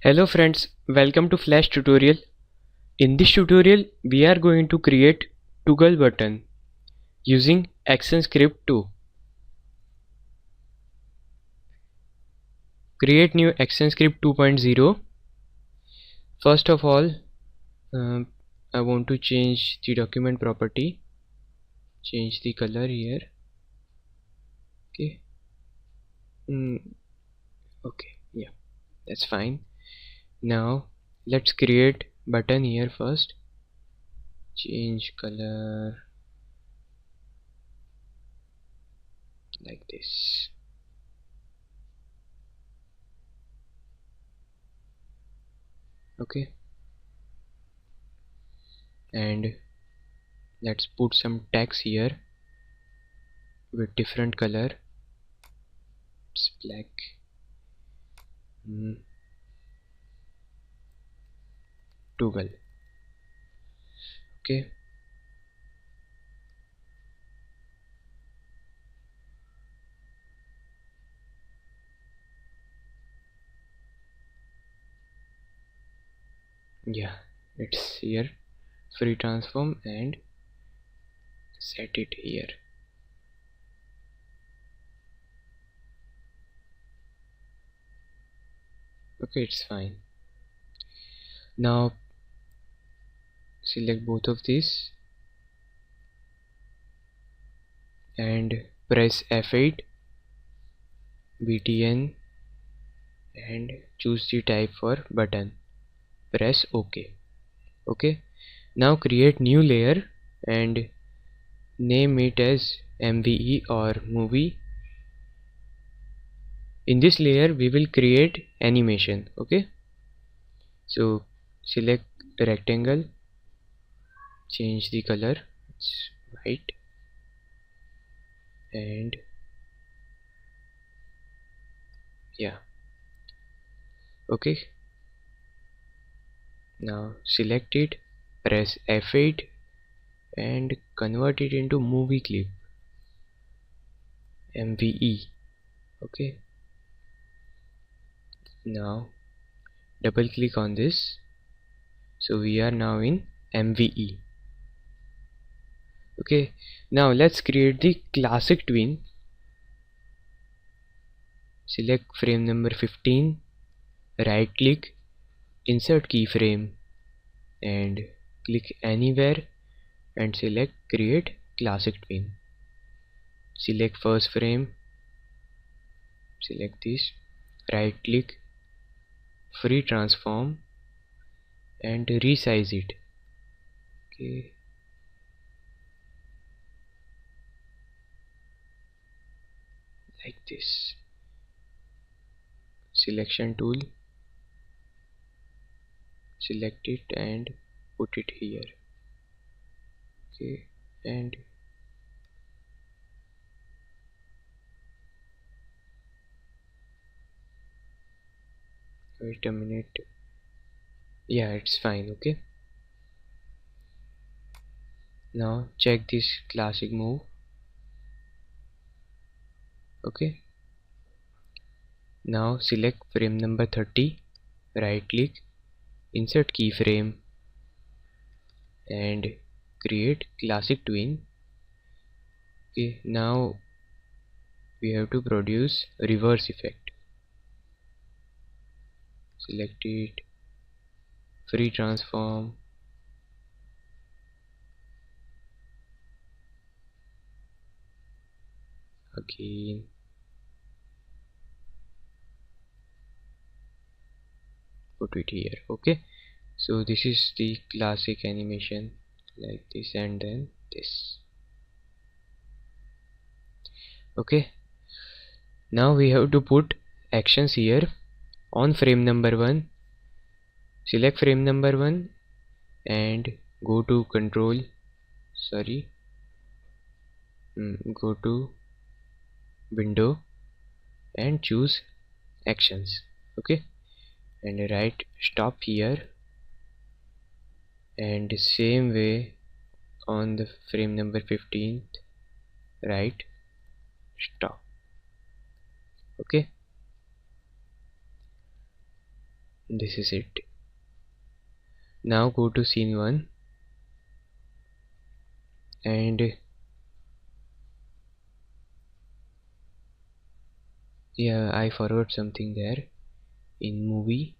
Hello friends, welcome to Flash tutorial. In this tutorial we are going to create toggle button using ActionScript 2. Create new ActionScript 2.0. First of all, I want to change the document property. Change the color here. Okay. Okay, yeah, that's fine. Now let's create button here first. Change color like this. Okay, and let's put some text here with different color. It's black. Toggle. Okay, yeah, it's here. Free transform and set it here. Okay, it's fine. Now select both of these and press F8 btn and choose the type for button. Press OK. Okay, now create new layer and name it as MVE or movie. In this layer we will create animation. Okay, so select rectangle, change the color, it's white, and yeah, okay. Now select it, press F8 and convert it into movie clip, MVE. Okay, now double click on this, so we are now in MVE. Okay, now let's create the classic twin. Select frame number 15, right click, insert keyframe and click anywhere and select create classic twin. Select first frame, select this, right click, free transform and resize it. Okay, like this. Selection tool, select it and put it here. Okay, and wait a minute, yeah, it's fine. Okay, now check this classic move. Okay, now select frame number 30, right click, insert keyframe and create classic twin. Okay, now we have to produce reverse effect. Select it, free transform, again, put it here. Okay, so this is the classic animation, like this and then this. Okay, now we have to put actions here on frame number 1. Select frame number 1 and go to control, go to window and choose actions. Okay, and write stop here, and same way on the frame number 15 write stop. Okay, This is it. Now go to scene 1 and yeah, I forgot something there in movie.